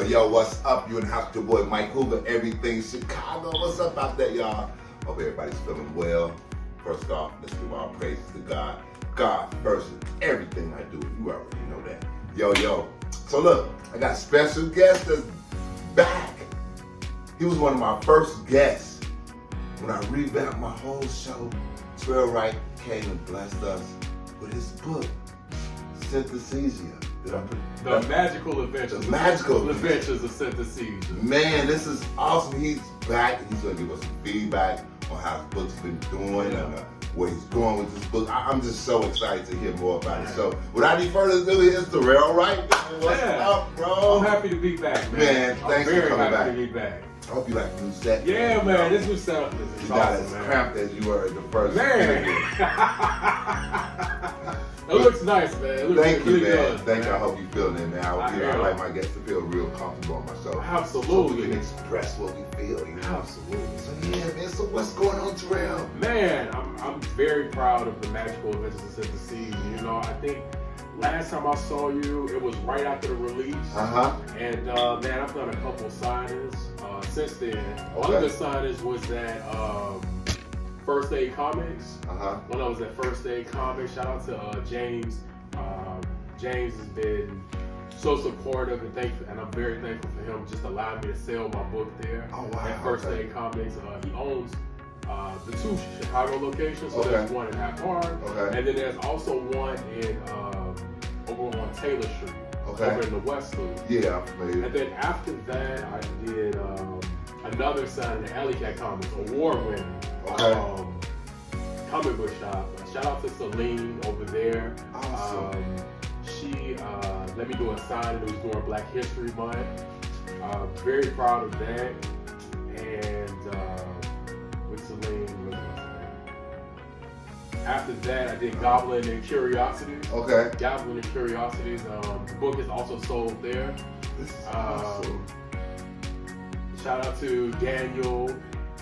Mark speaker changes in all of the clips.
Speaker 1: Yo, what's up? You in the house with your boy Mike Hoover, everything Chicago. What's up out there, y'all? Hope everybody's feeling well. First off, let's give our praises to God. God first in everything I do. You already know that. Yo. So look, I got a special guest that's back. He was one of my first guests when I revamped my whole show. Terrell Wright came and blessed us with his book, Synesthesia.
Speaker 2: The magical adventures.
Speaker 1: The magical
Speaker 2: adventures of Synesthesia.
Speaker 1: Man, this is awesome. He's back and he's going to give us some feedback on how his book's been doing and where he's going with this book. I'm just so excited to hear more about it. So, without any further ado, here's Terrell Wright. What's up, bro?
Speaker 2: I'm happy to be back, man.
Speaker 1: Thanks for coming back.
Speaker 2: I'm very happy to be back.
Speaker 1: I hope you like the new set.
Speaker 2: Yeah, man. This new setup is
Speaker 1: not
Speaker 2: awesome,
Speaker 1: as
Speaker 2: man.
Speaker 1: cramped as you were in the first.
Speaker 2: Man. It looks nice, man. It looks
Speaker 1: Thank
Speaker 2: really
Speaker 1: you, man.
Speaker 2: good.
Speaker 1: Thank you. I hope you're feeling it now. I like my guests to feel real comfortable on myself.
Speaker 2: Absolutely.
Speaker 1: So we can express what we feel.
Speaker 2: Absolutely.
Speaker 1: So yeah, man. So what's going on, Terrell?
Speaker 2: Man, I'm very proud of the magical adventures of Synesthesia. You know, I think last time I saw you, it was right after the release. And man, I've done a couple signings since then. One of the signings was that First Aid Comics. When I was at First Aid Comics, shout out to James. James has been so supportive and thankful, and I'm very thankful for him just allowing me to sell my book there.
Speaker 1: Oh wow!
Speaker 2: At First Aid Comics, he owns the two Chicago locations. So there's one in Hat Park, and then there's also one in over on Taylor Street, over in the West Loop.
Speaker 1: Yeah, I'm familiar.
Speaker 2: And then after that, I did another signing at Alley Cat Comics, award-winning comic book shop. Shout out to Celine over there.
Speaker 1: Awesome.
Speaker 2: She let me do a signing. It was during Black History Month. Very proud of that. And with Celine, after that, I did Goblin and Curiosities. Goblin and Curiosities. The book is also sold there.
Speaker 1: This is awesome.
Speaker 2: Shout out to Daniel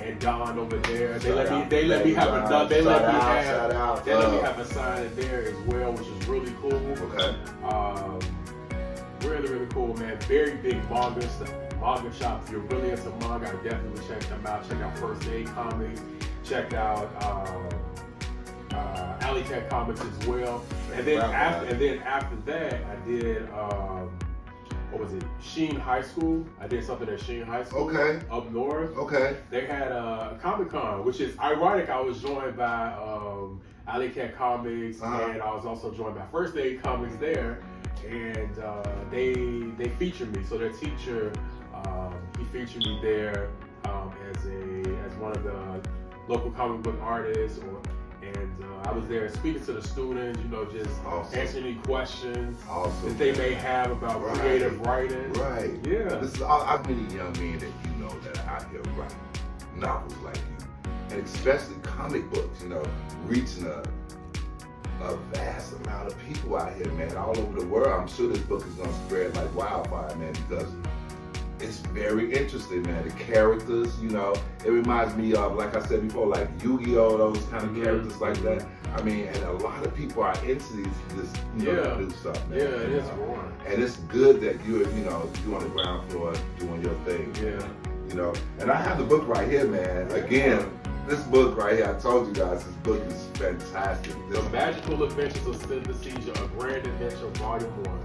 Speaker 2: and Don over there. They let me have a sign there as well, which is really cool. Really cool, man. Very big manga shop. If you're really into manga, definitely check them out. Check out First Aid Comics. Check out Alley Cat Comics as well. And then after that, I did what was it? Sheen High School. I did something at Sheen High School up north. They had a Comic-Con, which is ironic. I was joined by Alley Cat Comics, and I was also joined by First Aid Comics there. And they featured me. So their teacher, he featured me there as one of the local comic book artists. And I was there speaking to the students, you know, just answering any questions that they may have about creative writing. Yeah.
Speaker 1: This is all, I've many young men that you know that are out here writing novels like you, and especially comic books. You know, reaching a vast amount of people out here, man, all over the world. I'm sure this book is gonna spread like wildfire, man, because it's very interesting, man. The characters, you know, it reminds me of, like I said before, like Yu-Gi-Oh, those kind of characters like that. I mean, and a lot of people are into this new stuff, man.
Speaker 2: Yeah, it is growing.
Speaker 1: And it's good that you're on the ground floor doing your thing.
Speaker 2: Yeah.
Speaker 1: You know, and I have the book right here, man. Again, this book right here, I told you guys, this book is fantastic.
Speaker 2: The Magical Adventures of Synesthesia, A Grand Adventure, Volume 1.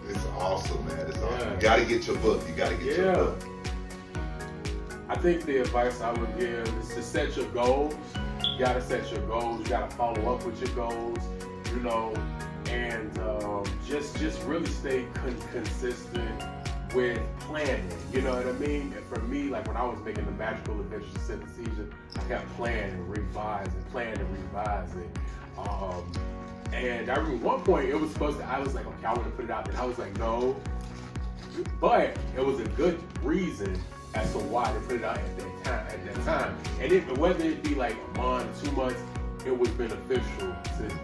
Speaker 1: It's awesome, man. It's awesome. You gotta get your book. You gotta get your book.
Speaker 2: I think the advice I would give is to set your goals. You gotta set your goals. You gotta follow up with your goals. You know, and just really stay consistent with planning. You know what I mean? And for me, like when I was making the Magical Adventures of Synesthesia, I kept planning and revising. And I remember one point it was supposed to, I was like, okay, I want to put it out there. I was like, no. But it was a good reason as to why to put it out at that time. And whether it be like a month, 2 months, it was beneficial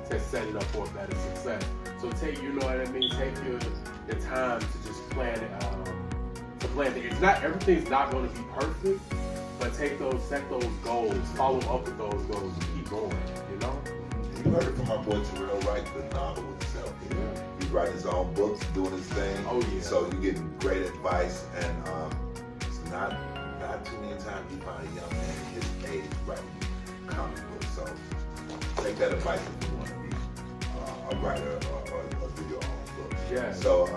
Speaker 2: to set it up for a better success. So take, you know what I mean? Take your time to just plan it. It's not, everything's not going to be perfect, but set those goals, follow up with those goals, and keep going. You know.
Speaker 1: You heard it from my boy Terrell Wright, the novel itself. You He's writing his own books, doing his thing.
Speaker 2: Oh yeah.
Speaker 1: So you're getting great advice, and it's not too many times you find a young man his age writing comic books. So take that advice if you want to be a writer or do your own books.
Speaker 2: Yeah.
Speaker 1: So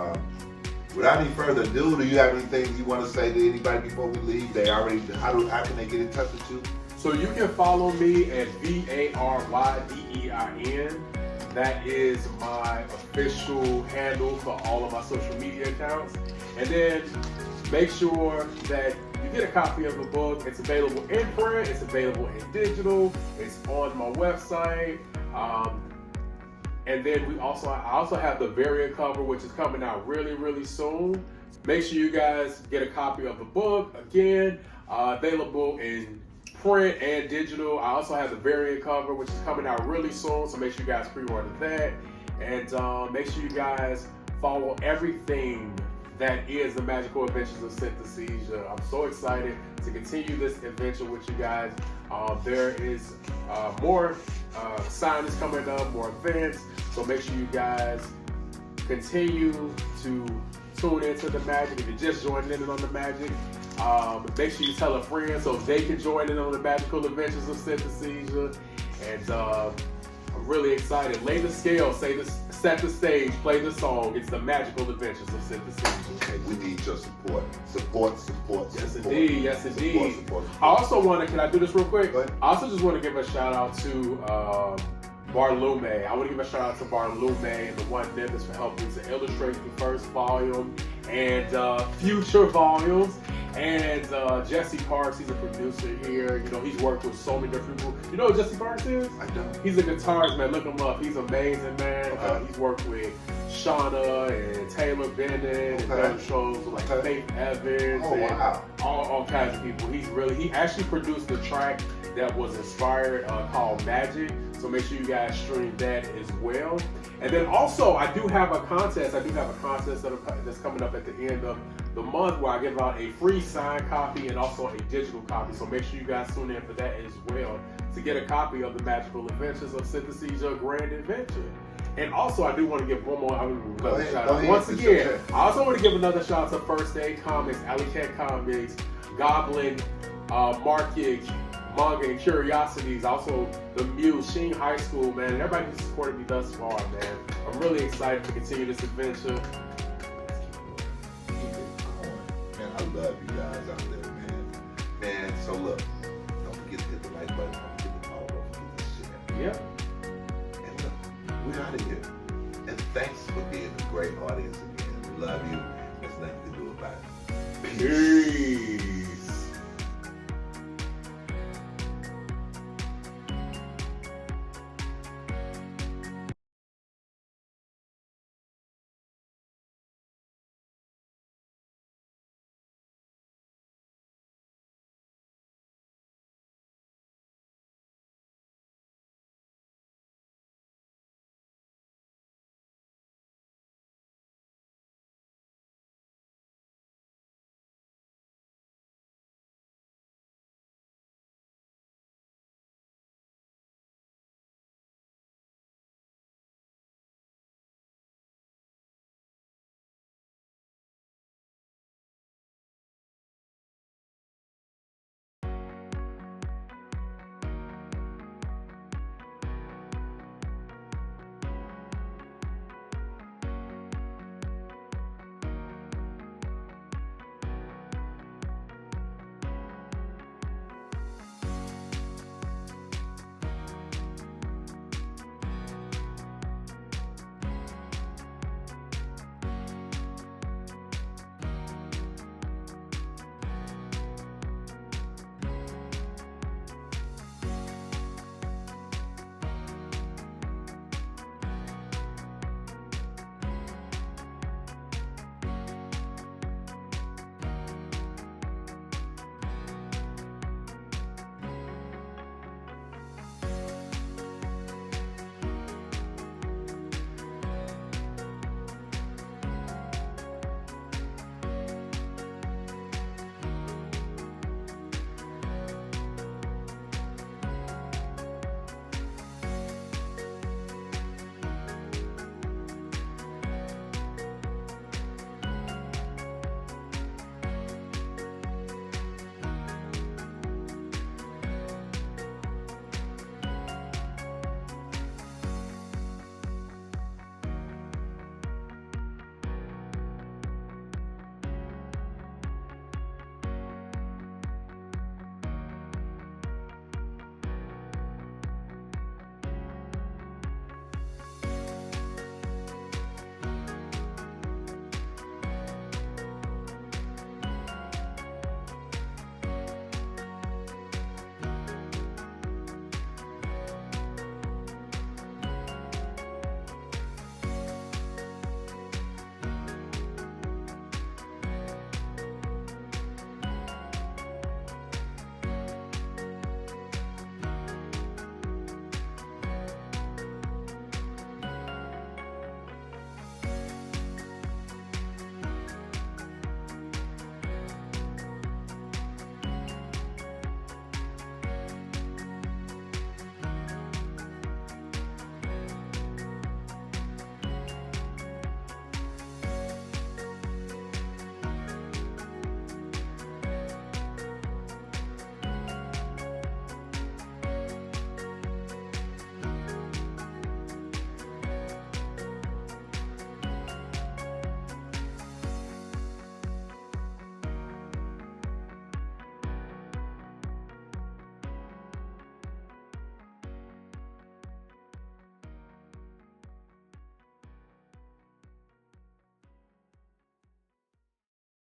Speaker 1: without any further ado, do you have anything you want to say to anybody before we leave? How can they get in touch with you?
Speaker 2: So you can follow me at VARYDEIN. That is my official handle for all of my social media accounts. And then make sure that you get a copy of the book. It's available in print, it's available in digital, it's on my website. And then I also have the variant cover, which is coming out really, really soon. Make sure you guys get a copy of the book. Again, available in print and digital. I also have the variant cover, which is coming out really soon, so make sure you guys pre-order that. And make sure you guys follow everything that is the Magical Adventures of Synesthesia. I'm so excited to continue this adventure with you guys. There is more signings coming up, more events, so make sure you guys continue to tune into the magic. If you're just joining in on the magic, make sure you tell a friend so they can join in on the Magical Adventures of Synesthesia. And I'm really excited. Lay the scale, set the stage, play the song. It's the Magical Adventures of Synesthesia.
Speaker 1: Okay, we need your support. Support.
Speaker 2: Yes, indeed. Yes, indeed.
Speaker 1: Support.
Speaker 2: I also want to, can I do this real quick?
Speaker 1: Go ahead.
Speaker 2: I also just want to give a shout out to Barlume. I want to give a shout out to Barlume and the One Memphis for helping to illustrate the first volume and future volumes. And Jesse Parks, he's a producer here. You know, he's worked with so many different people. You know who Jesse Parks is?
Speaker 1: I don't.
Speaker 2: He's a guitarist, man. Look him up. He's amazing, man.
Speaker 1: Okay.
Speaker 2: He's worked with Shauna and Taylor Bennett and done shows with like Faith Evans and all kinds of people. He actually produced the track that was inspired called Magic. So make sure you guys stream that as well. And then also, I do have a contest. That's coming up at the end of the month where I give out a free signed copy and also a digital copy. So make sure you guys tune in for that as well to get a copy of the Magical Adventures of Synesthesia Grand Adventure. And also, I do want to give one more shout out. Once again, I also want to give another shout out to First Aid Comics, Alley Cat Comics, Goblin, Market, Manga and Curiosities, also the Muse, Sheen High School, man. Everybody who supported me thus far, man. I'm really excited to continue this adventure.
Speaker 1: Man, I love you guys out there, man. Man, so look, don't forget to hit the like button, don't forget to follow, don't forget to share.
Speaker 2: Yep.
Speaker 1: And look, we're out of here. And thanks for being a great audience again. We love you. There's nothing to do about it. Peace.